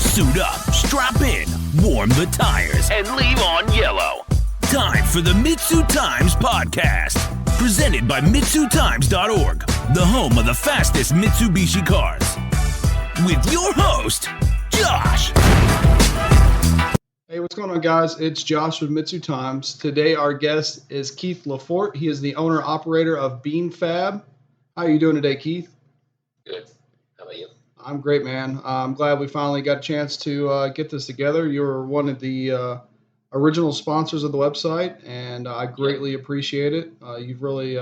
Suit up, strap in, warm the tires, and leave on yellow. Time for the MitsuTimes podcast, presented by MitsuTimes.org, the home of the fastest Mitsubishi cars. With your host, Josh. Hey, what's going on, guys? It's Josh with MitsuTimes. Today, our guest is Keith Lafort. He is the owner-operator of BeanFab. How are you doing today, Keith? Good. How about you? I'm great, man. I'm glad we finally got a chance to get this together. You're one of the original sponsors of the website, and I greatly appreciate it. You've really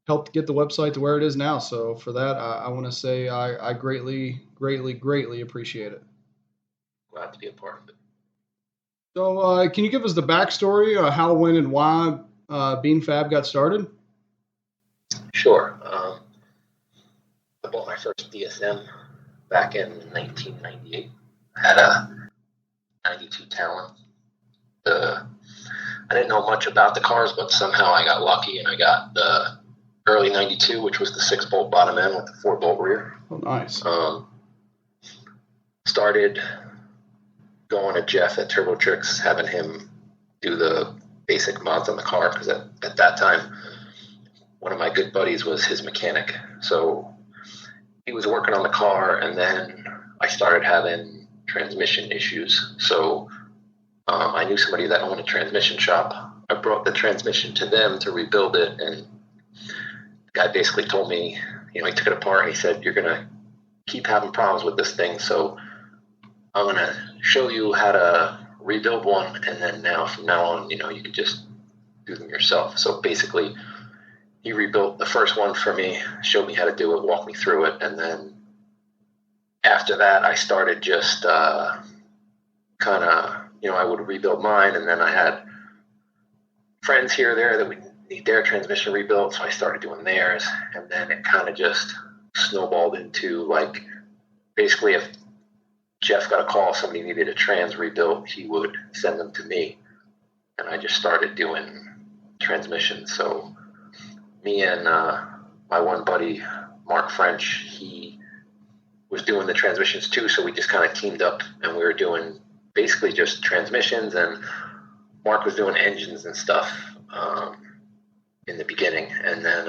helped get the website to where it is now. So for that, I want to say I greatly appreciate it. Glad to be a part of it. So can you give us the backstory, how, when, and why BeanFab got started? Sure. I bought my first DSM back in 1998. I had a 92 Talon. I didn't know much about the cars, but somehow I got lucky and I got the early 92, which was the 6-bolt bottom end with the 4-bolt rear. Oh, nice. Started going to Jeff at Turbo Tricks, having him do the basic mods on the car, because at that time, one of my good buddies was his mechanic. So he was working on the car, and then I started having transmission issues. So I knew somebody that owned a transmission shop. I brought the transmission to them to rebuild it, and the guy basically told me, he took it apart, and he said, "You're going to keep having problems with this thing, so I'm going to show you how to rebuild one, and then from now on, you can just do them yourself." So basically, he rebuilt the first one for me, showed me how to do it, walked me through it, and then after that, I started just I would rebuild mine, and then I had friends here or there that would need their transmission rebuilt, so I started doing theirs, and then it kind of just snowballed into, basically if Jeff got a call, somebody needed a trans rebuilt, he would send them to me, and I just started doing transmissions. So me and my one buddy, Mark French, he was doing the transmissions too, so we just kind of teamed up, and we were doing basically just transmissions, and Mark was doing engines and stuff in the beginning, and then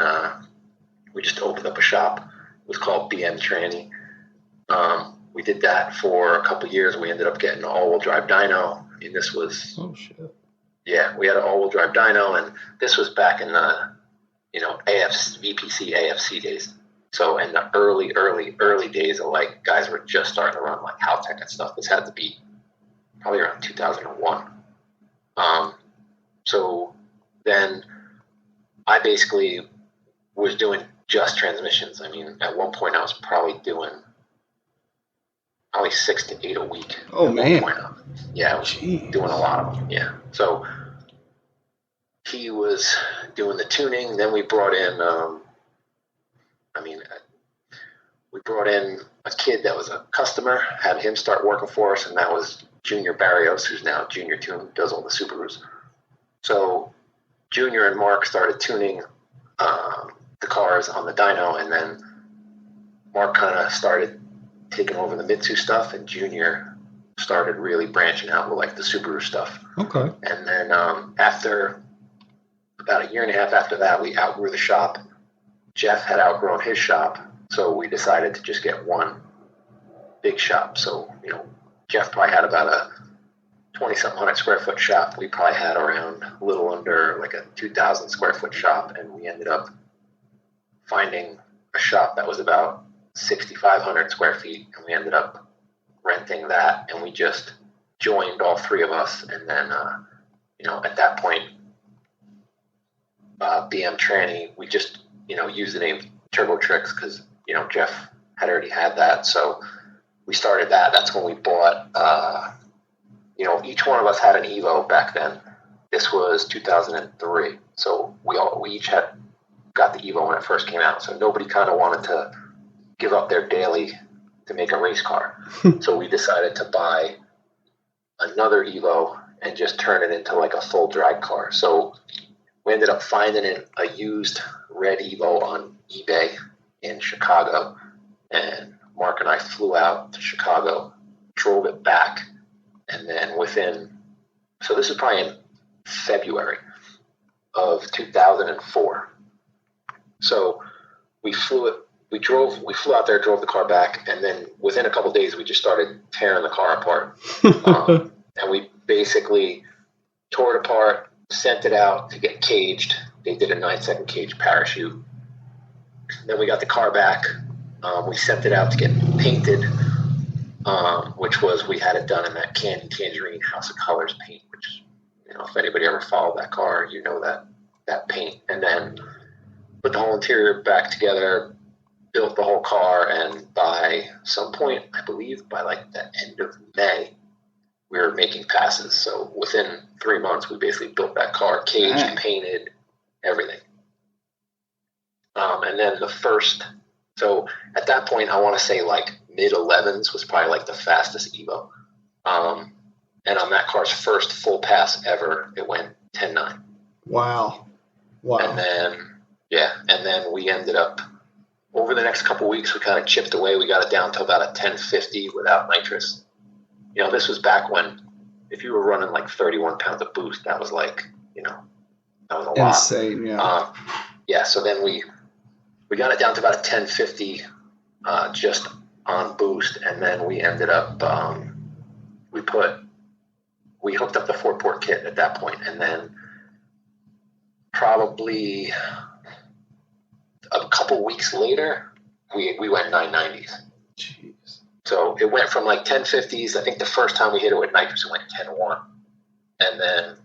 we just opened up a shop. It was called BM Tranny. We did that for a couple of years. We ended up getting an all-wheel drive dyno, and this was... Oh, shit. Yeah, we had an all-wheel drive dyno, and this was back in the, VPC, AFC days. So in the early days of, guys were just starting to run, Haltech and stuff. This had to be probably around 2001. So then I basically was doing just transmissions. I mean, at one point I was probably doing 6 to 8 a week. Oh, man. Yeah, I was doing a lot of them. Yeah. So he was doing the tuning. Then we brought in, we brought in a kid that was a customer, had him start working for us, and that was Junior Barrios, who's now Junior Tune, does all the Subarus. So Junior and Mark started tuning the cars on the dyno, and then Mark kind of started taking over the Mitsu stuff, and Junior started really branching out with the Subaru stuff. Okay. And then after about a year and a half after that, we outgrew the shop. Jeff had outgrown his shop, so we decided to just get one big shop. So, Jeff probably had about a 20-something hundred square foot shop. We probably had around a little under a 2,000 square foot shop, and we ended up finding a shop that was about 6,500 square feet, and we ended up renting that, and we just joined, all three of us, and then at that point, BM Tranny, we just used the name Turbo Tricks because Jeff had already had that, so we started that. That's when we bought each one of us had an Evo back then. This was 2003, so we each got the Evo when it first came out, so nobody kind of wanted to give up their daily to make a race car. So we decided to buy another Evo and just turn it into a full drag car. So we ended up finding a used red Evo on eBay in Chicago, and Mark and I flew out to Chicago, drove it back, and then so this is probably in February of 2004. So we flew out there, drove the car back, and then within a couple of days, we just started tearing the car apart. And we basically tore it apart, sent it out to get caged. They did a 9-second cage parachute. Then we got the car back. We sent it out to get painted, which was, we had it done in that Candy Tangerine House of Colors paint, which, if anybody ever followed that car, that paint. And then put the whole interior back together, built the whole car, and by some point, I believe by like the end of May, we were making passes. So within 3 months, we basically built that car, caged, painted, everything. And then so at that point, I want to say like mid-11s was probably like the fastest Evo. And on that car's first full pass ever, it went 10.9. Wow. And then we ended up, over the next couple of weeks, we kind of chipped away. We got it down to about a 1050 without nitrous. This was back when, if you were running like 31 pounds of boost, that was like, that was a lot. Insane, yeah. So then we got it down to about a 1050 just on boost, and then we ended up, we hooked up the 4-port kit at that point, and then probably a couple weeks later, we went 990s. Jeez. So it went from like 1050s. I think the first time we hit it with nitrous, it went 10.1. And then,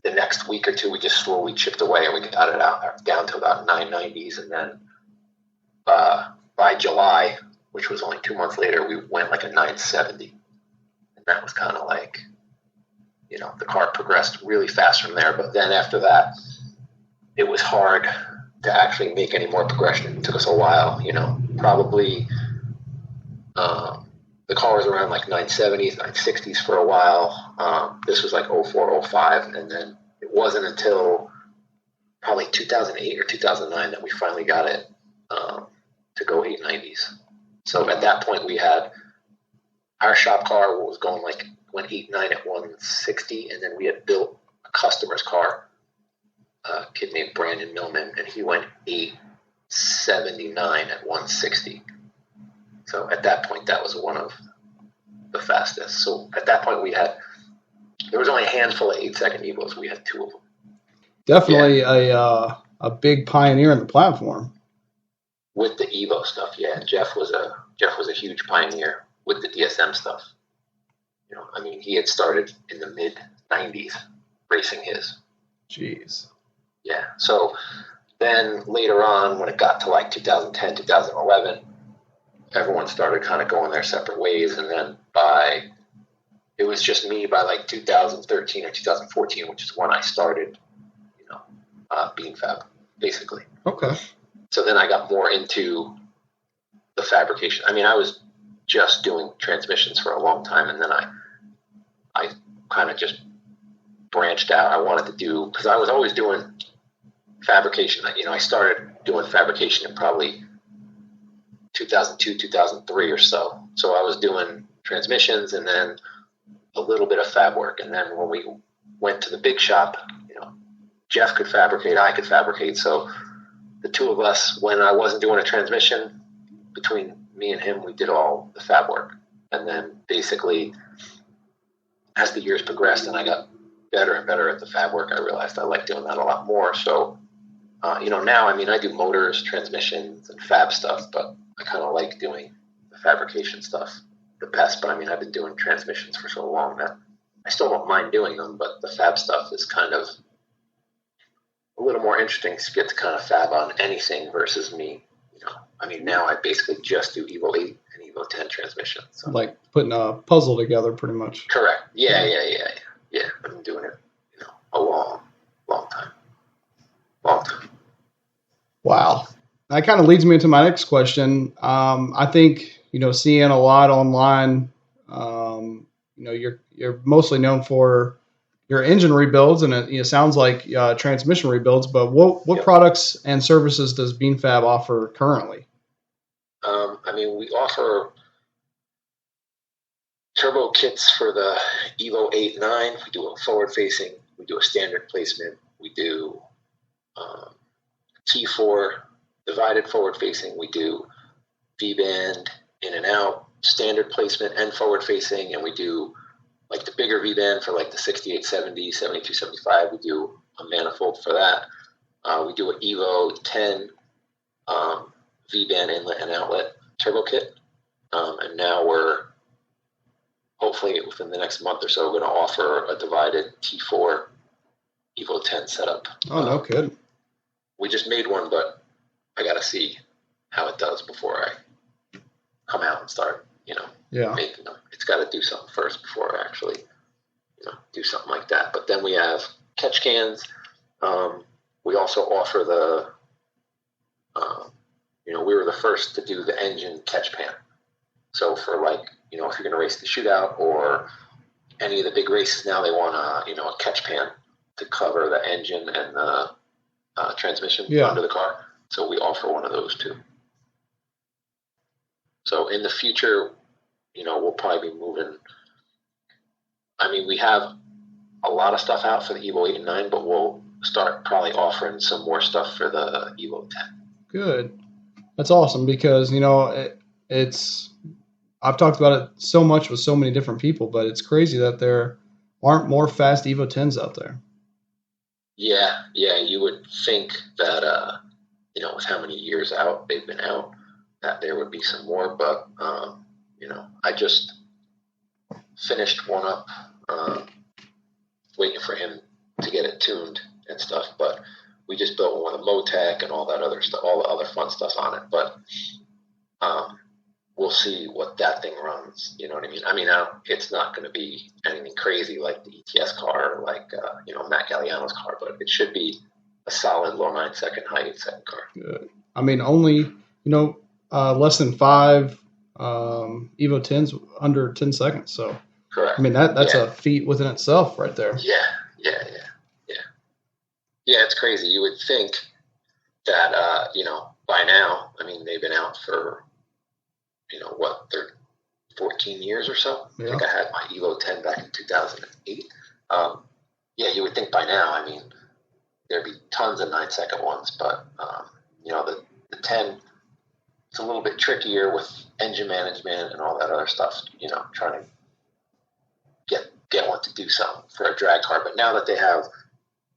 the next week or two, we just slowly chipped away, and we got it out down to about 990s. And then by July, which was only 2 months later, we went like a 970. And that was kind of like, the car progressed really fast from there. But then after that, it was hard to actually make any more progression. It took us a while, probably the car was around like 970s, 960s for a while. This was like 04, 05. And then it wasn't until probably 2008 or 2009 that we finally got it to go 890s. So at that point, we had our shop car went 8.9 at 160. And then we had built a customer's car, a kid named Brandon Millman, and he went 879 at 160. So at that point, that was one of the fastest. So at that point, there was only a handful of 8-second Evos. We had 2 of them. Definitely a big pioneer in the platform. With the Evo stuff, yeah. Jeff was a huge pioneer with the DSM stuff. He had started in the mid-90s racing his. Jeez. Yeah. So then later on, when it got to like 2010, 2011, everyone started kind of going their separate ways. And then it was just me by like 2013 or 2014, which is when I started, BeanFab, basically. Okay. So then I got more into the fabrication. I was just doing transmissions for a long time, and then I kind of just branched out. I wanted to do, because I was always doing fabrication. I started doing fabrication in probably 2002, 2003 or so. So I was doing transmissions and then a little bit of fab work. And then when we went to the big shop, Jeff could fabricate, I could fabricate. So the two of us, when I wasn't doing a transmission, between me and him, we did all the fab work. And then basically, as the years progressed and I got better and better at the fab work, I realized I liked doing that a lot more. So, now, I do motors, transmissions, and fab stuff, but I kind of like doing the fabrication stuff the best. But I've been doing transmissions for so long that I still don't mind doing them, but the fab stuff is kind of a little more interesting to get to kind of fab on anything versus me. Now I basically just do Evo 8 and Evo 10 transmissions. So. Like putting a puzzle together, pretty much. Correct. Yeah. I've been doing it, a long time. Wow. That kind of leads me into my next question. I think, seeing a lot online, you're mostly known for your engine rebuilds, and it sounds like transmission rebuilds, but what products and services does BeanFab offer currently? We offer turbo kits for the Evo 8 and 9. We do a forward facing. We do a standard placement. We do T4 divided forward facing. We do V-band in and out, standard placement and forward facing. And we do like the bigger V-band for like the 6870, 7275. We do a manifold for that. We do an Evo 10 V-band inlet and outlet turbo kit. And now we're hopefully within the next month or so going to offer a divided T4 Evo 10 setup. Oh, no kidding. We just made one, but I got to see how it does before I come out and start, making them. It's got to do something first before I actually, do something like that. But then we have catch cans. We also offer we were the first to do the engine catch pan. So for like, if you're going to race the shootout or any of the big races now, they want a catch pan to cover the engine and the transmission under the car. So we offer one of those too. So in the future, we'll probably be moving. I mean, we have a lot of stuff out for the Evo 8 and 9, but we'll start probably offering some more stuff for the Evo 10. Good. That's awesome because, it's I've talked about it so much with so many different people, but it's crazy that there aren't more fast Evo 10s out there. Yeah, you would think that, with how many years out they've been out, that there would be some more, but, I just finished one up, waiting for him to get it tuned and stuff, but we just built one with a Motec and all that other stuff, all the other fun stuff on it, but we'll see what that thing runs, you know what I mean? I mean, it's not going to be anything crazy like the ETS car, or like, Matt Galliano's car, but it should be a solid low 9-second, high 8-second car. Good. I mean, only, less than 5 Evo 10s under 10 seconds, so. Correct. I mean, that's a feat within itself right there. Yeah. Yeah, it's crazy. You would think that, by now, I mean, they've been out for, they're 14 years or so. Yeah. I think I had my Evo 10 back in 2008. You would think by now, I mean, there'd be tons of 9-second ones, but, the 10, it's a little bit trickier with engine management and all that other stuff, trying to get one to do something for a drag car. But now that they have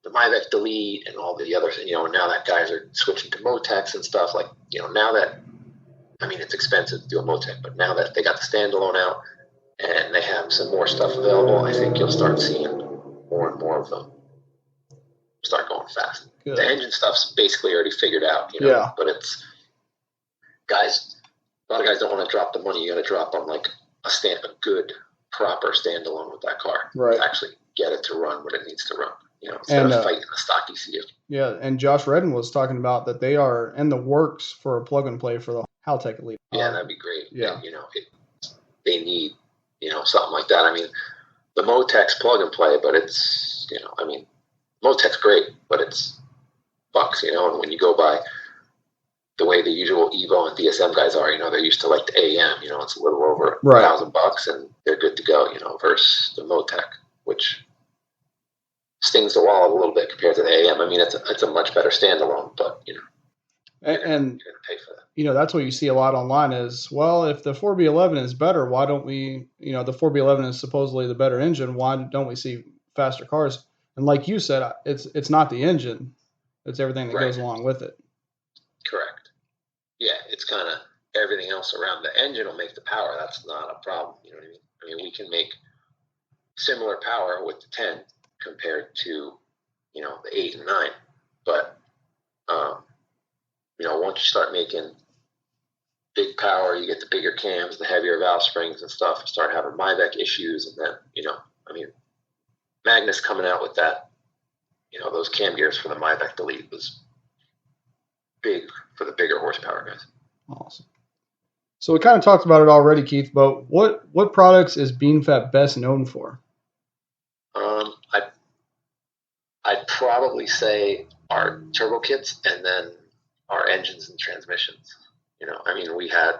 the MyVec Delete and all the others, now that guys are switching to Motecs and stuff, like, now that, I mean, it's expensive to do a Motec, but now that they got the standalone out and they have some more stuff available, I think you'll start seeing more and more of them start going fast. Good. The engine stuff's basically already figured out, but it's guys, a lot of guys don't want to drop the money. You got to drop on like a good, proper standalone with that car. Right. To actually get it to run what it needs to run. Instead of fighting a stock ECU. Yeah, and Josh Redden was talking about that they are in the works for a plug and play for the Haltech Elite. Yeah, that'd be great. Yeah. And, they need, something like that. I mean, the Motec's plug and play, but it's, Motec's great, but it's bucks, and when you go by the way the usual Evo and DSM guys are, they're used to like the AM, it's a little over $1,000 and they're good to go, versus the Motec, which stings the wallet a little bit compared to the AM. I mean, it's a much better standalone, but and you're gonna pay for that. That's what you see a lot online is, well, if the 4B11 is better, why don't we? The 4B11 is supposedly the better engine. Why don't we see faster cars? And like you said, it's not the engine; it's everything that goes along with it. Correct. Yeah, it's kind of everything else around the engine will make the power. That's not a problem. You know what I mean? I mean, we can make similar power with the 10 compared to, the 8 and 9. But, once you start making big power, you get the bigger cams, the heavier valve springs and stuff, and start having MyVec issues. And then, Magnus coming out with that, those cam gears for the MyVec Delete was big for the bigger horsepower guys. Awesome. So we kind of talked about it already, Keith, but what products is BeanFab best known for? I'd probably say our turbo kits and then our engines and transmissions. We had,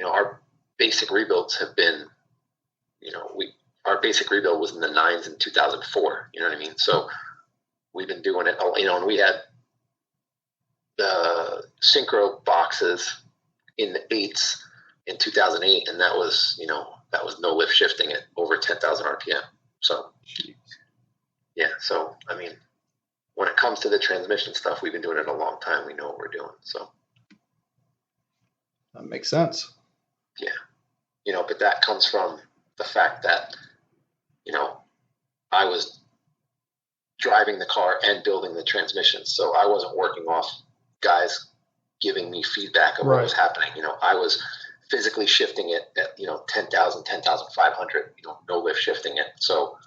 our basic rebuilds have been our basic rebuild was in the 9s in 2004. You know what I mean? So we've been doing it, and we had the synchro boxes in the 8s in 2008, and that was no lift shifting at over 10,000 RPM. So, yeah. So, I mean, when it comes to the transmission stuff, we've been doing it a long time. We know what we're doing. So that makes sense. Yeah. But that comes from the fact that, I was driving the car and building the transmission. So I wasn't working off guys giving me feedback of what was happening. I was physically shifting it at, 10,000, 10,500, no lift shifting it. So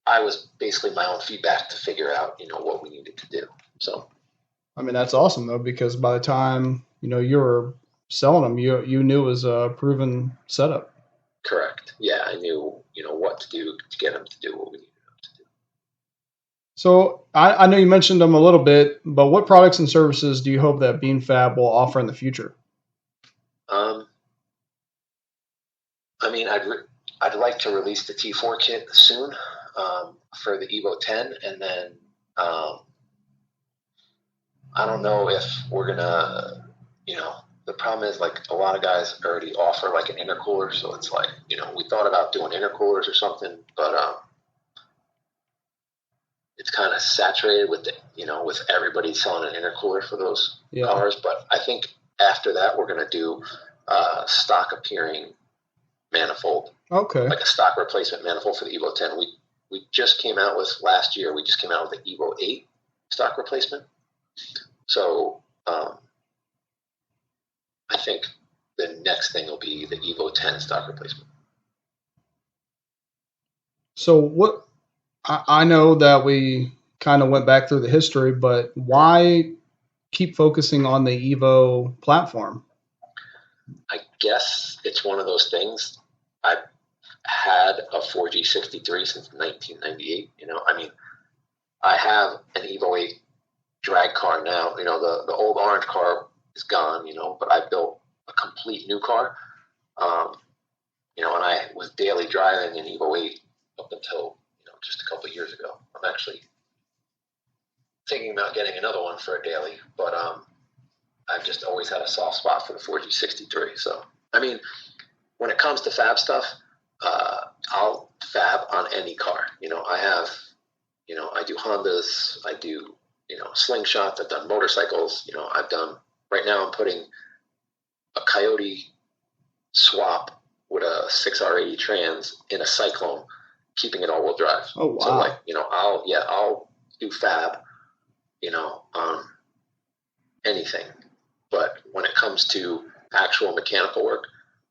I was basically my own feedback to figure out, what we needed to do. So, I mean, that's awesome though, because by the time, you were selling them, you knew it was a proven setup. Correct. Yeah. I knew, what to do to get them to do what we needed them to do. So I know you mentioned them a little bit, but what products and services do you hope that BeanFab will offer in the future? I mean, I'd like to release the T4 kit soon for the Evo 10, and then I don't know if we're gonna, the problem is like a lot of guys already offer like an intercooler, so it's like we thought about doing intercoolers or something, but it's kind of saturated with with everybody selling an intercooler for those cars. But I think after that we're gonna do stock appearing manifold. Okay. Like a stock replacement manifold for the Evo 10. We just came out with last year. We just came out with the Evo 8 stock replacement. So I think the next thing will be the Evo 10 stock replacement. So what? I know that we kind of went back through the history, but why keep focusing on the Evo platform? I guess it's one of those things. I've had a 4G63 since 1998. I mean, I have an Evo 8 drag car now. The old orange car is gone, but I built a complete new car. And I was daily driving an Evo 8 up until, just a couple of years ago. I'm actually thinking about getting another one for a daily, but I've just always had a soft spot for the 4G63. So, I mean, when it comes to fab stuff, I'll fab on any car. I have, I do Hondas, I do, slingshots, I've done motorcycles, right now I'm putting a Coyote swap with a 6R80 trans in a Cyclone, keeping it all-wheel drive. Oh, wow. So, like, I'll do fab, on anything. But when it comes to actual mechanical work,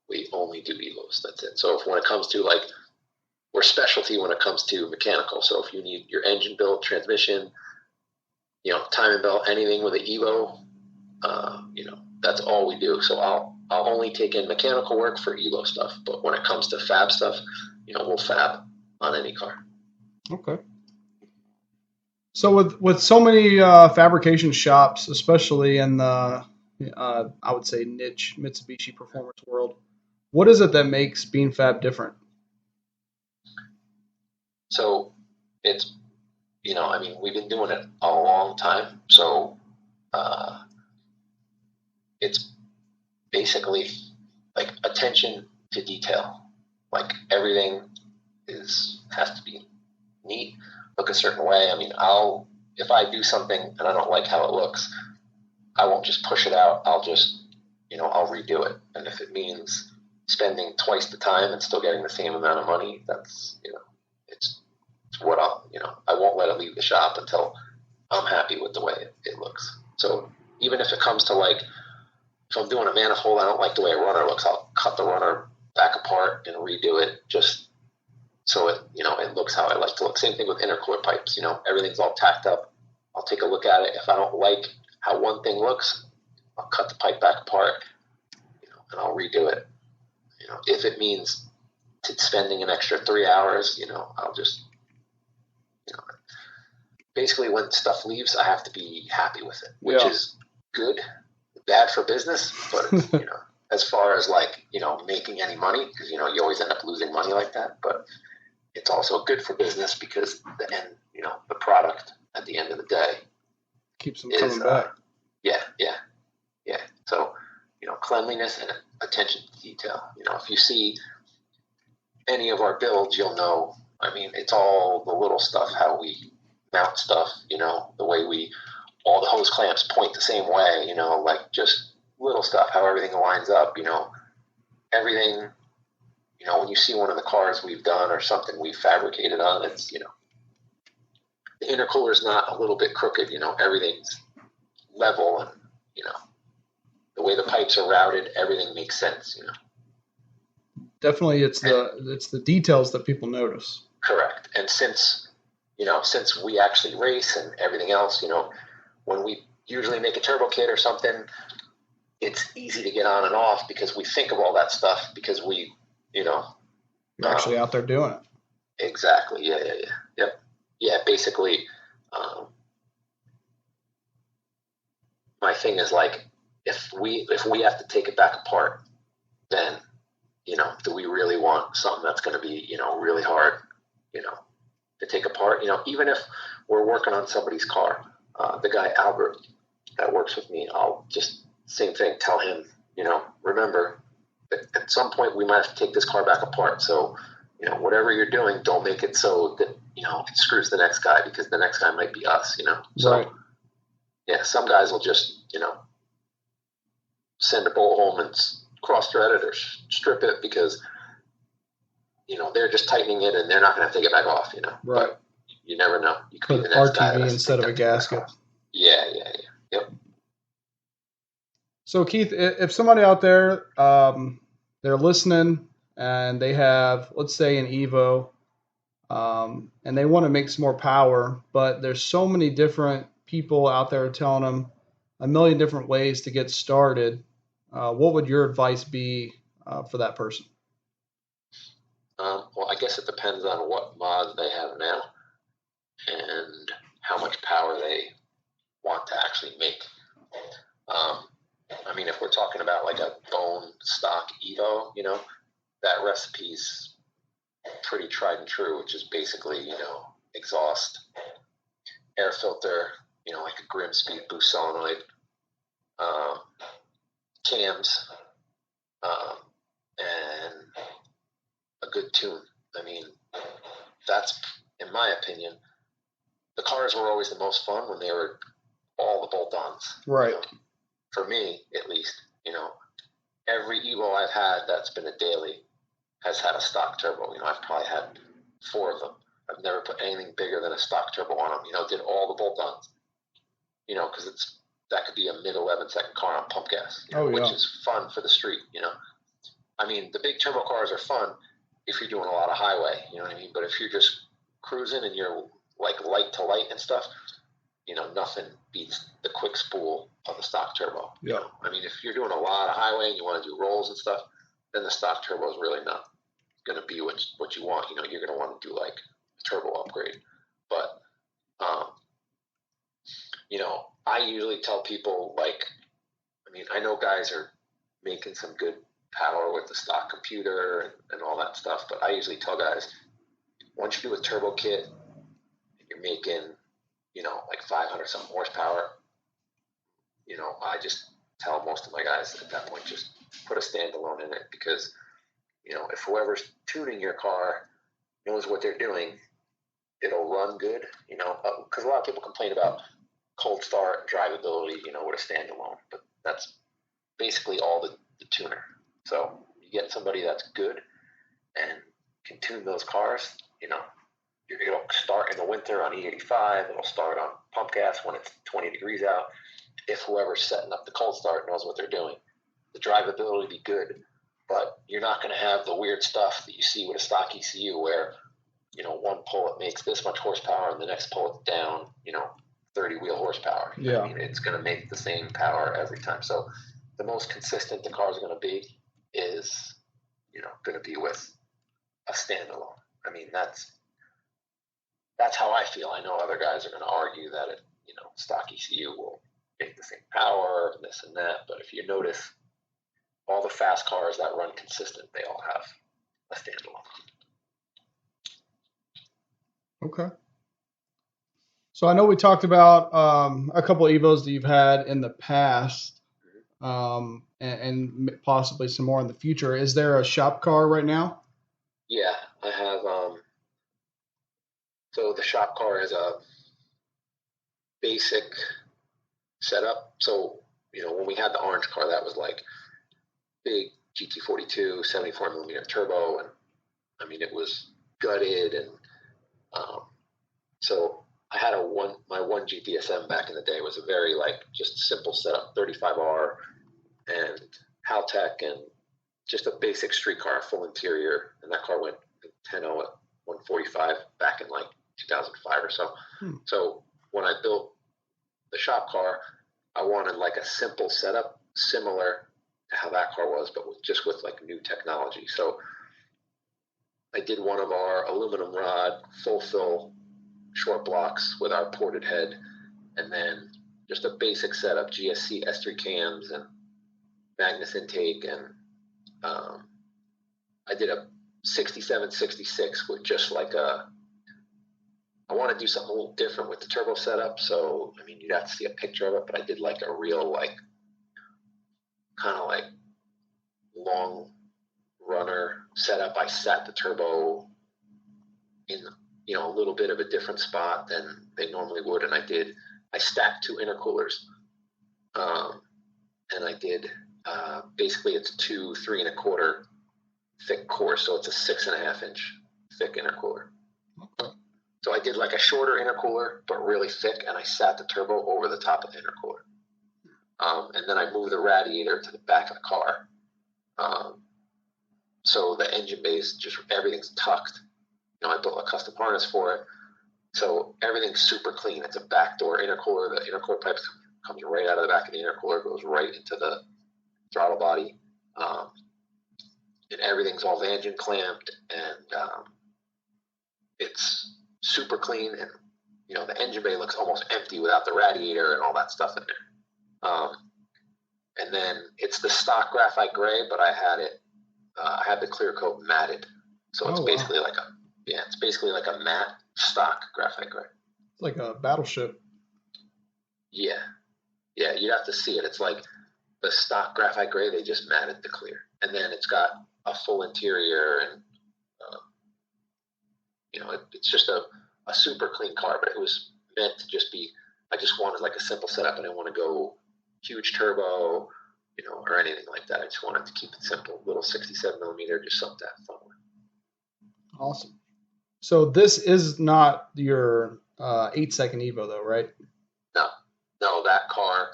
we only do Evos. That's it. So when it comes to we're specialty when it comes to mechanical. So if you need your engine built, transmission, timing belt, anything with an Evo, that's all we do. So I'll only take in mechanical work for Evo stuff. But when it comes to fab stuff, we'll fab on any car. Okay. So with so many fabrication shops, especially in the I would say niche Mitsubishi performance world, what is it that makes BeanFab different? So it's, we've been doing it a long time. So it's basically like attention to detail. Like everything has to be neat, look a certain way. I mean, if I do something and I don't like how it looks, I won't just push it out. I'll just, I'll redo it. And if it means spending twice the time and still getting the same amount of money, that's, it's what I won't let it leave the shop until I'm happy with the way it looks. So even if it comes to if I'm doing a manifold, I don't like the way a runner looks, I'll cut the runner back apart and redo it just so it, it looks how I like to look. Same thing with intercooler pipes, everything's all tacked up. I'll take a look at it. If I don't like how one thing looks, I'll cut the pipe back apart, and I'll redo it. If it means spending an extra 3 hours, I'll just, basically when stuff leaves, I have to be happy with it, which is good, bad for business, but as far as like, making any money, because, you always end up losing money like that. But it's also good for business because the product at the end of the day keeps them coming back. Yeah. So, cleanliness and attention to detail. If you see any of our builds, you'll know. I mean, it's all the little stuff, how we mount stuff, the way all the hose clamps point the same way, like just little stuff, how everything lines up, everything, when you see one of the cars we've done or something we fabricated on, it's, the intercooler is not a little bit crooked, everything's level and, the way the pipes are routed, everything makes sense, Definitely, it's the details that people notice. Correct. And since we actually race and everything else, when we usually make a turbo kit or something, it's easy to get on and off because we think of all that stuff because we, You're actually out there doing it. Exactly. Yeah. Yep. Yeah. Basically, my thing is like, if we have to take it back apart, then, do we really want something that's going to be, really hard, to take apart, even if we're working on somebody's car, the guy, Albert, that works with me, I'll just, same thing, tell him, remember that at some point we might have to take this car back apart. So, whatever you're doing, don't make it so that, it screws the next guy because the next guy might be us, So, right. Yeah, some guys will just, send a bolt home and cross-thread it or strip it because, they're just tightening it and they're not going to take it back off, Right. But you never know. You could Put be the next guy RTV instead of a gasket. Yeah. Yep. So, Keith, if somebody out there, they're listening and they have, let's say, an Evo, and they want to make some more power, but there's so many different people out there telling them a million different ways to get started, what would your advice be for that person? Well, I guess it depends on what mods they have now and how much power they want to actually make. I mean, if we're talking about like a bone stock Evo, that recipe's pretty tried and true, which is basically, exhaust, air filter, like a Grimspeed boost solenoid, cams, and a good tune. I mean, that's, in my opinion, the cars were always the most fun when they were all the bolt-ons. Right. For me, at least, every Evo I've had that's been a daily has had a stock turbo. I've probably had 4 of them. I've never put anything bigger than a stock turbo on them. Did all the bolt-ons. Because that could be a mid-11 second car on pump gas, which is fun for the street. I mean, the big turbo cars are fun if you're doing a lot of highway. You know what I mean? But if you're just cruising and you're like light to light and stuff, nothing beats the quick spool of the stock turbo. Yeah. I mean, if you're doing a lot of highway and you want to do rolls and stuff, then the stock turbo is really not going to be what you want. You're going to want to do like a turbo upgrade. But, I usually tell people I know guys are making some good power with the stock computer and all that stuff, but I usually tell guys, once you do a turbo kit, and you're making, like 500 something horsepower, I just tell most of my guys at that point, just put a standalone in it because, if whoever's tuning your car knows what they're doing, it'll run good, because a lot of people complain about cold start, drivability, with a standalone, but that's basically all the tuner. So you get somebody that's good and can tune those cars, it'll start in the winter on E85, it'll start on pump gas when it's 20 degrees out. If whoever's setting up the cold start knows what they're doing, the drivability will be good, but you're not going to have the weird stuff that you see with a stock ECU where, one pull it makes this much horsepower and the next pull it's down, 30 wheel horsepower. Yeah. I mean, it's going to make the same power every time. So the most consistent the car is going to be is, going to be with a standalone. I mean, that's how I feel. I know other guys are going to argue that stock ECU will make the same power and this and that. But if you notice, all the fast cars that run consistent, they all have a standalone. Okay. So I know we talked about a couple of Evos that you've had in the past, and possibly some more in the future. Is there a shop car right now? Yeah, I have. So the shop car is a basic setup. So, when we had the orange car, that was like big GT42, 74 millimeter turbo. And I mean, it was gutted. And so I had my one GTSM back in the day was a very just simple setup, 35R and Haltech and just a basic street car, full interior. And that car went 10.0 at 145 back in 2005 or so. So when I built the shop car, I wanted a simple setup similar to how that car was, but with new technology. So I did one of our aluminum rod full fill short blocks with our ported head, and then just a basic setup, GSC S3 cams and Magnus intake, and I did a 67-66 with just I want to do something a little different with the turbo setup. So, I mean, you'd have to see a picture of it, but I did a real kind of long runner setup. I sat the turbo in, a little bit of a different spot than they normally would. And I stacked 2 intercoolers. And I did, basically it's 2 3.25 thick cores. So it's a 6.5 inch thick intercooler. Okay. So I did a shorter intercooler, but really thick, and I sat the turbo over the top of the intercooler. And then I moved the radiator to the back of the car. So the engine bay everything's tucked. I built a custom harness for it. So everything's super clean. It's a backdoor intercooler. The intercooler pipe comes right out of the back of the intercooler, goes right into the throttle body. And everything's all Vangin clamped, and it's super clean, and the engine bay looks almost empty without the radiator and all that stuff in there. And then it's the stock graphite gray, but I had the clear coat matted, so it's basically like a matte stock graphite gray. It's like a battleship. Yeah, you'd have to see it. It's like the stock graphite gray, they just matted the clear, and then it's got a full interior, and it's just a super clean car, but it was meant to just be, I just wanted a simple setup. I didn't want to go huge turbo, or anything like that. I just wanted to keep it simple, little 67 millimeter, just something to have fun with. Awesome. So this is not your 8-second Evo though, right? No, that car,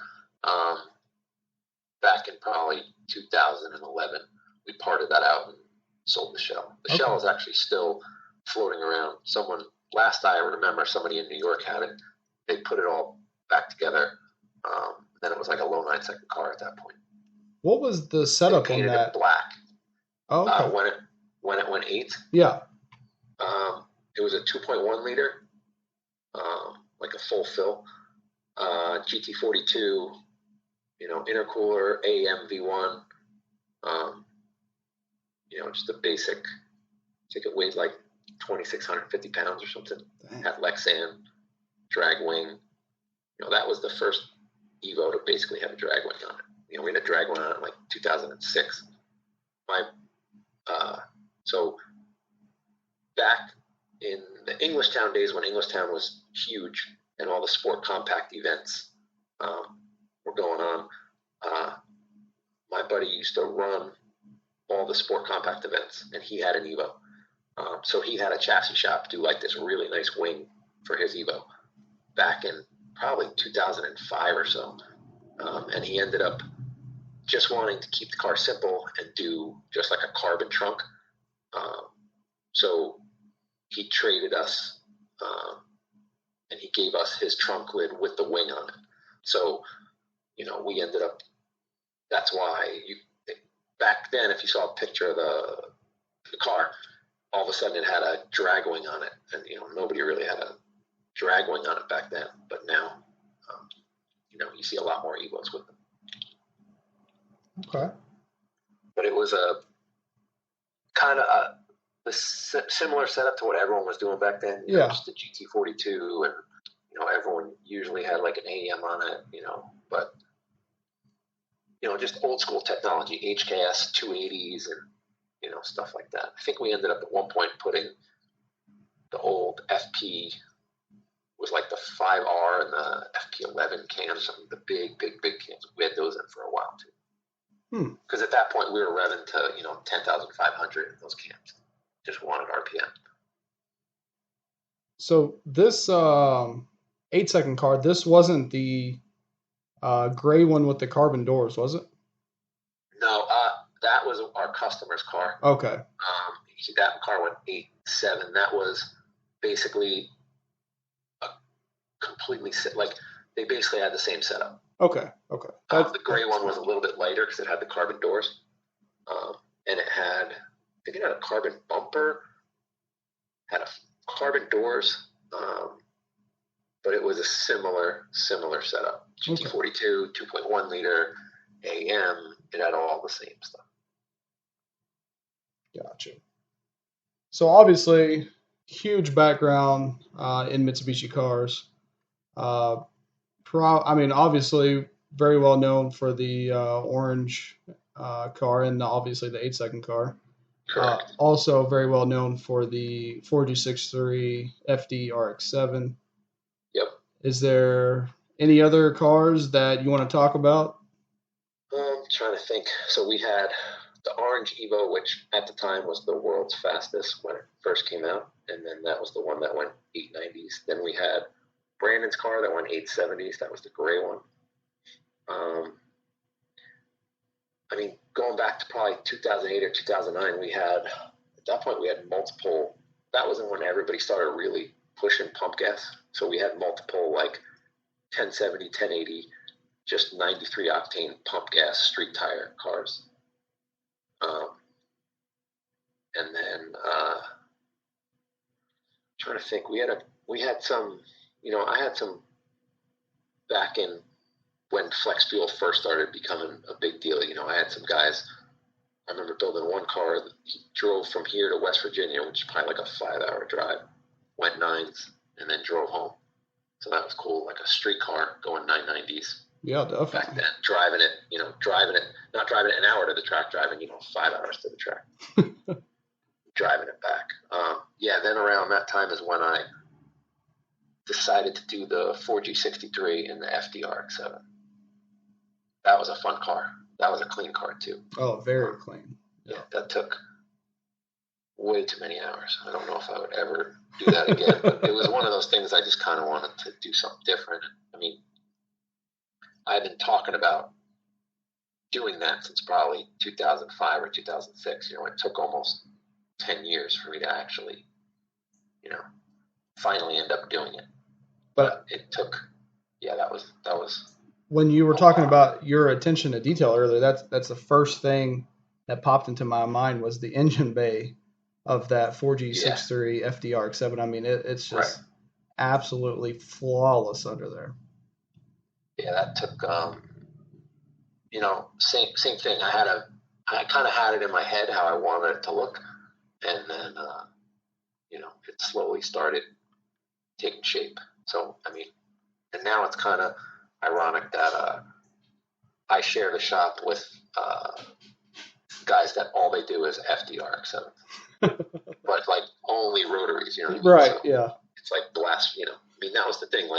back in probably 2011, we parted that out and sold the shell. The shell is actually still floating around. Last I remember, somebody in New York had it. They put it all back together. Then it was a low 9-second car at that point. What was the setup on painted that? It black. Oh, okay. When it went 8. Yeah. It was a 2.1 liter, a full fill, GT42, intercooler, AM V1, just a basic. I think it weighed 2,650 pounds or something. Dang. Had Lexan, drag wing. That was the first Evo to basically have a drag wing on it. We had a drag wing on it in 2006. So back in the Englishtown days, when Englishtown was huge and all the sport compact events were going on, my buddy used to run all the sport compact events, and he had an Evo. So he had a chassis shop do this really nice wing for his Evo back in probably 2005 or so. And he ended up just wanting to keep the car simple and do just a carbon trunk. So he traded us, and he gave us his trunk lid with the wing on it. So, we ended up, that's why back then, if you saw a picture of the car, all of a sudden it had a drag wing on it. And, nobody really had a drag wing on it back then. But now, you see a lot more Evos with them. Okay. was a kind of a similar setup to what everyone was doing back then. You know, just the GT42, and everyone usually had like an AM on it. But just old school technology, HKS 280s, and stuff like that. I think we ended up at one point putting the old FP was like the 5R and the FP11 cams, the big cams. We had those in for a while too. Because at that point we were revving to 10,500 in those cams. Just wanted RPM. So this 8-second car, this wasn't the gray one with the carbon doors, was it? No, that was our customer's car. Okay. That car went 8.7. That was basically a completely they basically had the same setup. Okay. The gray one was a little bit lighter because it had the carbon doors, and it had, I think it had a carbon bumper, had a carbon doors, but it was a similar setup. GT42, 2.1 liter, AM. It had all the same stuff. Gotcha. So obviously, huge background in Mitsubishi cars. Obviously, very well known for the orange car and obviously the 8-second car. Correct. Also very well known for the 4G63 FD RX7. Yep. Is there any other cars that you want to talk about? I'm trying to think. So we had the orange Evo, which at the time was the world's fastest when it first came out, and then that was the one that went 890s. Then we had Brandon's car that went 870s. That was the gray one. Going back to probably 2008 or 2009, at that point we had multiple. That was when everybody started really pushing pump gas. So we had multiple 1070, 1080, just 93 octane pump gas street tire cars. And then trying to think, we had some, I had some back in when flex fuel first started becoming a big deal. I had some guys. I remember building one car. He drove from here to West Virginia, which is probably like a 5-hour drive. Went 9s and then drove home. So that was cool, like a street car going 990s. Yeah, definitely. Back then, driving it, not driving it an hour to the track, driving 5 hours to the track, driving it back. Then around that time is when I decided to do the 4G63 and the FD RX7. That was a fun car. That was a clean car too. Oh, very clean. Yeah, that took way too many hours. I don't know if I would ever do that again, but it was one of those things I just kind of wanted to do something different. I've been talking about doing that since probably 2005 or 2006. It took almost 10 years for me to actually, finally end up doing it. But it took, that was. When you were talking about your attention to detail earlier, that's the first thing that popped into my mind was the engine bay of that 4G63 FD RX7. It's just absolutely flawless under there. Yeah, that took, same thing. I kind of had it in my head how I wanted it to look, and then, it slowly started taking shape. So, and now it's kind of ironic that I share the shop with guys that all they do is FD RX7, but only rotaries, Right, so yeah. It's like blast, that was the thing,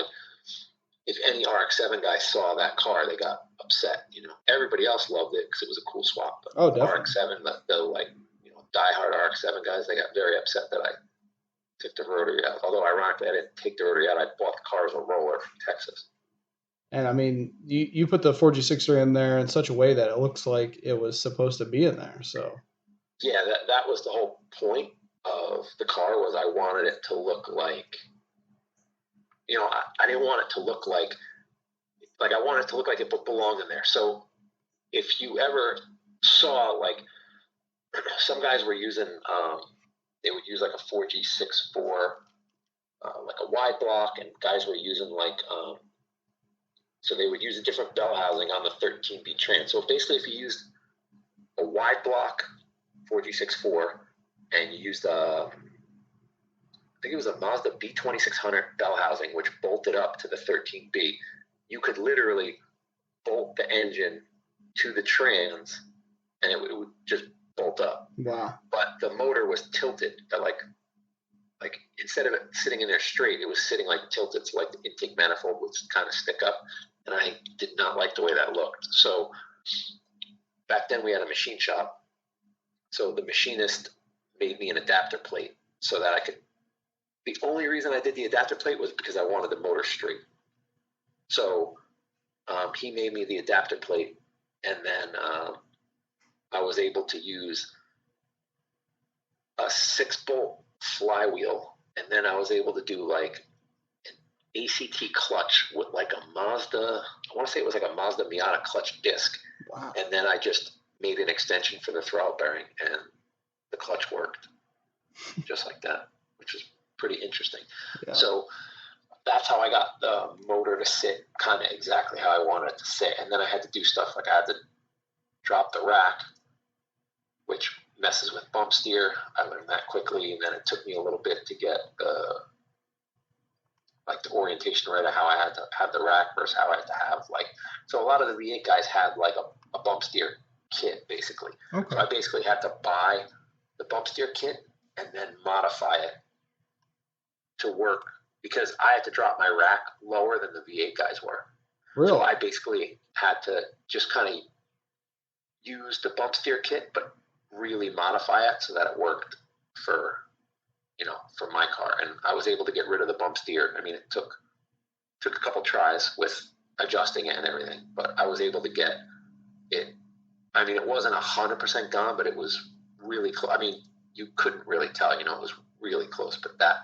if any RX7 guy saw that car, they got upset. Everybody else loved it because it was a cool swap. But definitely. RX7, the diehard RX7 guys, they got very upset that I took the rotary out. Although ironically, I didn't take the rotary out. I bought the car as a roller from Texas. And you put the 4G63 in there in such a way that it looks like it was supposed to be in there. So yeah, that was the whole point of the car. Was I wanted it to look like. I didn't want it to look like I wanted it to look like it belonged in there. So if you ever saw some guys were using, they would use a 4G64, a wide block, and guys were using so they would use a different bell housing on the 13B trans. So basically if you used a wide block 4G64, and you used I think it was a Mazda B2600 bell housing, which bolted up to the 13B. You could literally bolt the engine to the trans, and it would just bolt up. Wow. But the motor was tilted, like instead of it sitting in there straight, it was sitting like tilted, so like the intake manifold would kind of stick up, and I did not like the way that looked. So back then we had a machine shop, so the machinist made me an adapter plate so that I could. The only reason I did the adapter plate was because I wanted the motor straight. So he made me the adapter plate, and then I was able to use a 6-bolt flywheel, and then I was able to do like an ACT clutch with like a Mazda, I want to say it was like a Mazda Miata clutch disc. Wow. And then I just made an extension for the throttle bearing, and the clutch worked just like that, which is pretty interesting. Yeah. So that's how I got the motor to sit kind of exactly how I wanted it to sit. And then I had to do stuff like I had to drop the rack, which messes with bump steer. I learned that quickly, and then it took me a little bit to get the orientation right of how I had to have the rack versus how I had to have so a lot of the V8 guys had like a bump steer kit basically. Okay. So I basically had to buy the bump steer kit and then modify it to work, because I had to drop my rack lower than the V8 guys were. Really? So I basically had to just kind of use the bump steer kit, but really modify it so that it worked for my car. And I was able to get rid of the bump steer. I mean, it took a couple tries with adjusting it and everything, but I was able to get it. I mean, it wasn't 100% gone, but it was really close. I mean, you couldn't really tell, it was really close, but that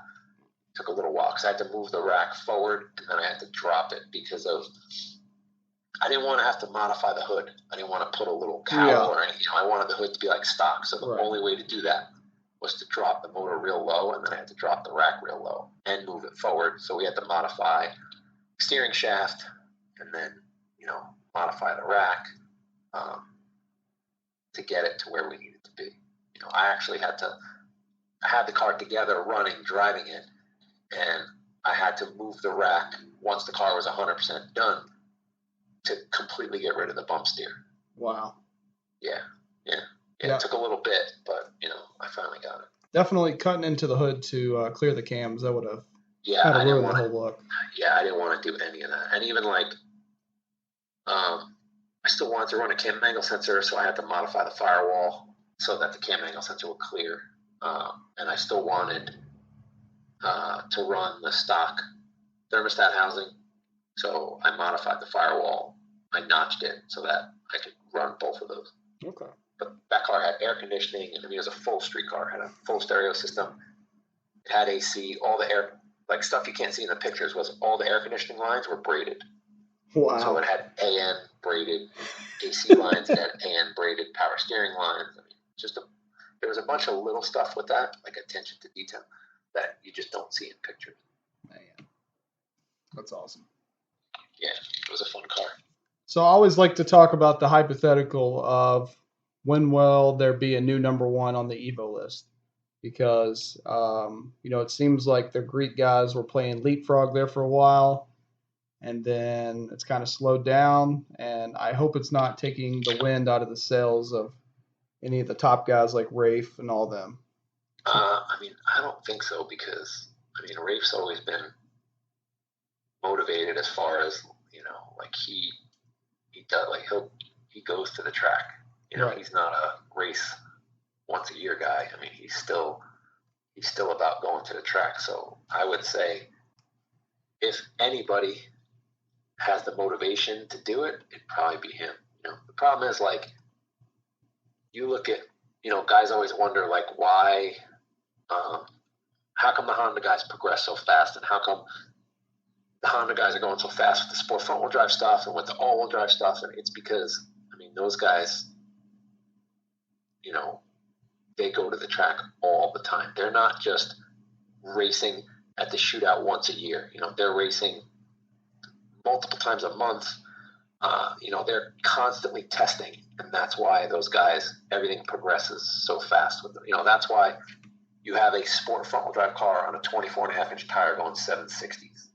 took a little while because I had to move the rack forward, and then I had to drop it because I didn't want to have to modify the hood. I didn't want to put a little cowl or anything. I wanted the hood to be like stock. So the only way to do that was to drop the motor real low, and then I had to drop the rack real low and move it forward. So we had to modify steering shaft, and then modify the rack to get it to where we needed to be. I actually had the car together, running, driving it, and I had to move the rack once the car was 100% done to completely get rid of the bump steer. Wow. Yeah. It took a little bit, but I finally got it. Definitely cutting into the hood to clear the cams. That would have I ruined the whole look. Yeah, I didn't want to do any of that. And even I still wanted to run a cam angle sensor, so I had to modify the firewall so that the cam angle sensor would clear. And I still wanted to run the stock thermostat housing, so I modified the firewall. I notched it so that I could run both of those. Okay. But that car had air conditioning, and it was a full street car. It had a full stereo system. It had AC. All the air, stuff you can't see in the pictures, was all the air conditioning lines were braided. Wow. So it had AN braided AC lines. It had AN braided power steering lines. I mean, there was a bunch of little stuff with that, like attention to detail, that you just don't see in pictures. Man, that's awesome. Yeah, it was a fun car. So I always like to talk about the hypothetical of when will there be a new number one on the Evo list? Because, it seems like the Greek guys were playing leapfrog there for a while, and then it's kind of slowed down, and I hope it's not taking the wind out of the sails of any of the top guys like Rafe and all them. I mean, I don't think so, because, Rafe's always been motivated as far as, he does, he goes to the track. Right. He's not a race once a year guy. I mean, he's still about going to the track. So I would say if anybody has the motivation to do it, it'd probably be him. The problem is, you look at, guys always wonder, why, how come the Honda guys progress so fast, and how come the Honda guys are going so fast with the sport front-wheel drive stuff and with the all-wheel drive stuff, and it's because, those guys, they go to the track all the time. They're not just racing at the shootout once a year. They're racing multiple times a month, they're constantly testing, and that's why those guys, everything progresses so fast with them. That's why you have a sport front-wheel drive car on a 24.5-inch tire going 760s.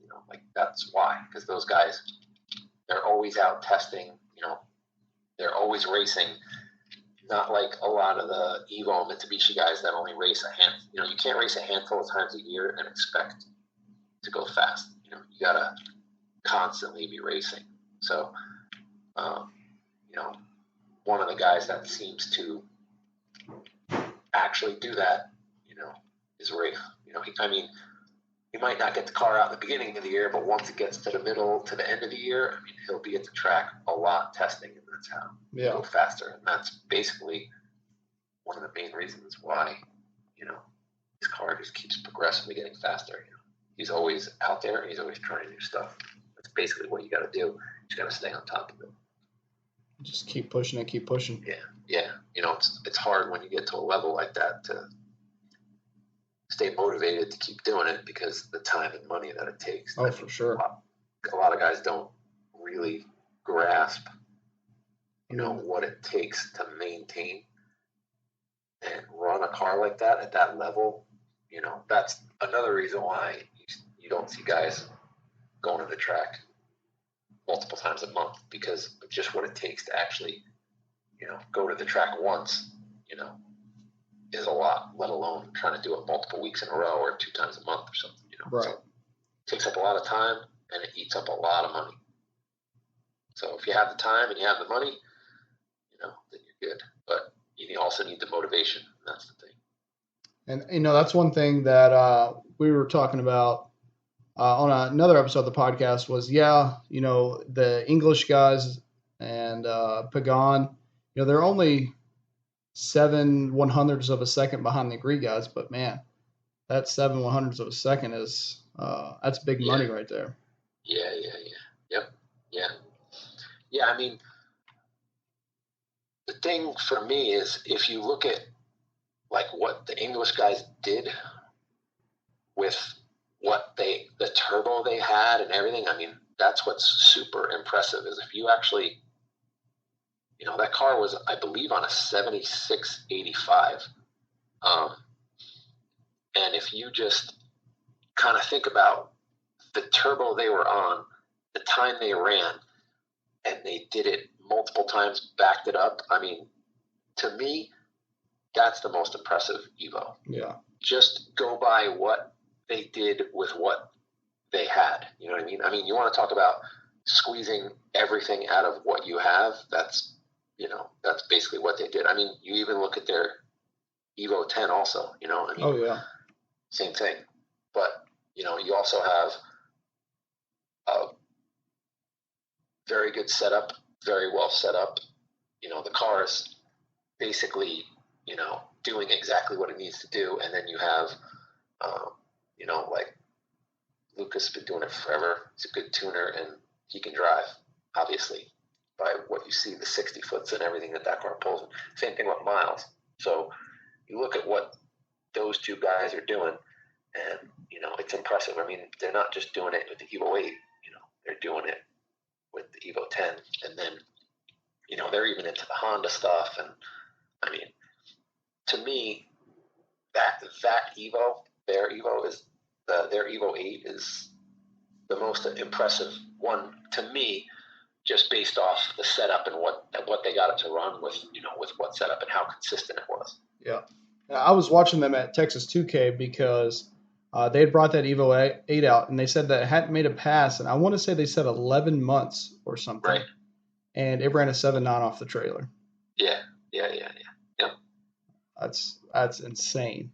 That's why, because those guys, they're always out testing. They're always racing. Not like a lot of the Evo and Mitsubishi guys that only race you can't race a handful of times a year and expect to go fast. You gotta constantly be racing. So, one of the guys that seems to actually do that, is Rafe. He might not get the car out in the beginning of the year, but once it gets to the middle to the end of the year, he'll be at the track a lot testing, and that's how he'll go faster. And that's basically one of the main reasons why, his car just keeps progressively getting faster. He's always out there, and he's always trying new stuff. That's basically what you got to do. You just got to stay on top of it. Just keep pushing and keep pushing. Yeah. It's hard when you get to a level like that to stay motivated to keep doing it, because the time and money that it takes. Oh, for sure. A lot of guys don't really grasp, what it takes to maintain and run a car like that at that level. That's another reason why you don't see guys going to the track multiple times a month, because of just what it takes to actually, go to the track once, is a lot, let alone trying to do it multiple weeks in a row or 2 times a month or something, Right. So it takes up a lot of time, and it eats up a lot of money. So if you have the time and you have the money, then you're good. But you also need the motivation. And that's the thing. And, that's one thing that we were talking about on another episode of the podcast was, the English guys and Pagan, they're only 7/100ths of a second behind the Greek guys, but man, that 7/100ths of a second is that's big money right there. Yeah. Yep. Yeah. The thing for me is, if you look at what the English guys did with the turbo they had and everything, that's what's super impressive, is if you actually, that car was, I believe, on a 7685. And if you just kind of think about the turbo they were on, the time they ran, and they did it multiple times, backed it up. To me, that's the most impressive Evo. Yeah. Just go by what they did with what they had. You know what I mean? You want to talk about squeezing everything out of what you have. That's basically what they did. You even look at their Evo 10 also, Oh, yeah. Same thing. But, you also have a very good setup, very well set up. The car is basically, doing exactly what it needs to do. And then you have, Lucas has been doing it forever. He's a good tuner, and he can drive, obviously, by what you see, the 60 foots and everything that car pulls. Same thing with Miles. So you look at what those two guys are doing, and, it's impressive. They're not just doing it with the Evo 8, they're doing it with the Evo 10. And then, they're even into the Honda stuff. And, to me, that Evo, their Evo their Evo 8 is the most impressive one to me, just based off the setup and what they got it to run with, with what setup and how consistent it was. Yeah. I was watching them at Texas 2K because they had brought that Evo 8 out, and they said that it hadn't made a pass, and I want to say they said 11 months or something. Right. And it ran a 7.9 off the trailer. Yeah. That's insane.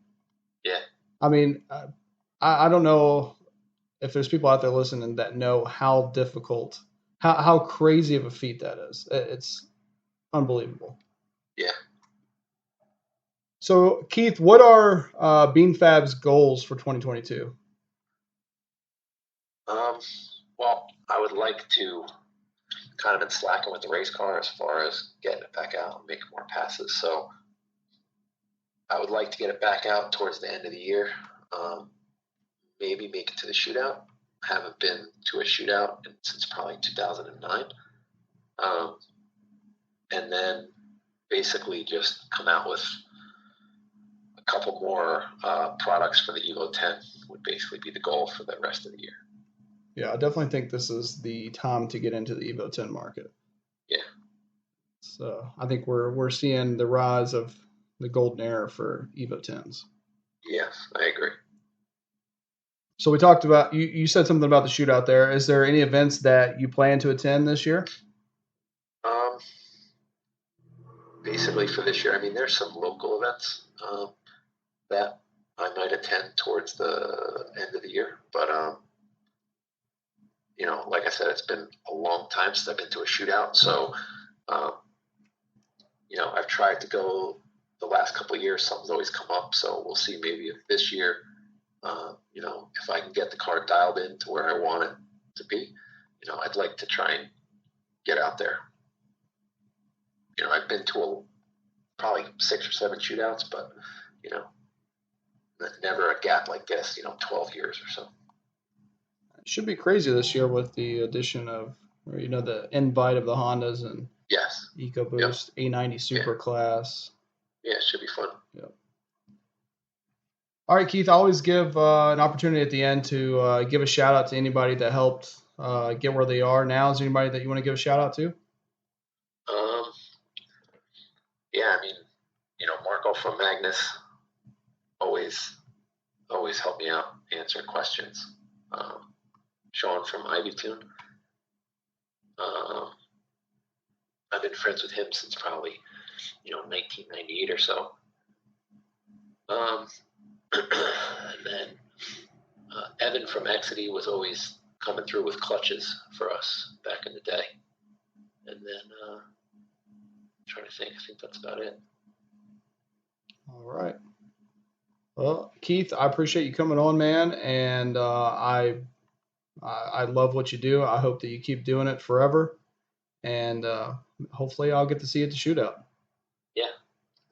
Yeah. I don't know if there's people out there listening that know how difficult, how crazy of a feat that is. It's unbelievable. Yeah. So, Keith, what are BeanFab's goals for 2022? Well, I would like to kind of been slacking with the race car as far as getting it back out and making more passes. So I would like to get it back out towards the end of the year. Maybe make it to the shootout. I haven't been to a shootout since probably 2009. And then basically just come out with a couple more products for the Evo 10 would basically be the goal for the rest of the year. Yeah, I definitely think this is the time to get into the Evo 10 market. Yeah. So I think we're seeing the rise of the golden era for Evo 10s. Yes, I agree. So we talked about, you said something about the shootout there. Is there any events that you plan to attend this year? Basically for this year, I mean, there's some local events that I might attend towards the end of the year. But, you know, like I said, it's been a long time since I've been to a shootout. So, you know, I've tried to go the last couple of years. Something's always come up. So we'll see maybe if this year, you know, if I can get the car dialed in to where I want it to be, you know, I'd like to try and get out there. You know, I've been to probably 6 or 7 shootouts, but, you know, never a gap like this, you know, 12 years or so. It should be crazy this year with the addition of, you know, the invite of the Hondas and Yes. EcoBoost, yep. A90 Superclass. Yeah, it should be fun. Yep. All right, Keith, I always give an opportunity at the end to give a shout out to anybody that helped get where they are now. Is there anybody that you want to give a shout out to? Yeah, I mean, you know, Marco from Magnus always helped me out answering questions. Sean from Ivytune. I've been friends with him since probably, you know, 1998 or so. And then Evan from Exity was always coming through with clutches for us back in the day. And then trying to think. I think that's about it. All right. Well, Keith, I appreciate you coming on, man, and I love what you do. I hope that you keep doing it forever, and hopefully I'll get to see you at the shootout. Yeah,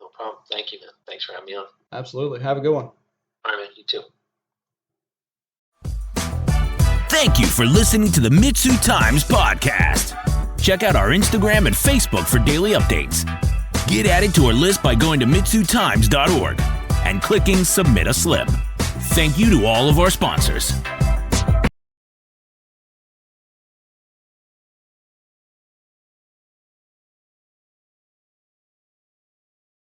no problem. Thank you, man. Thanks for having me on. Absolutely. Have a good one. All right, man. You too. Thank you for listening to the MitsuTimes podcast. Check out our Instagram and Facebook for daily updates. Get added to our list by going to MitsuTimes.org and clicking Submit a Slip. Thank you to all of our sponsors.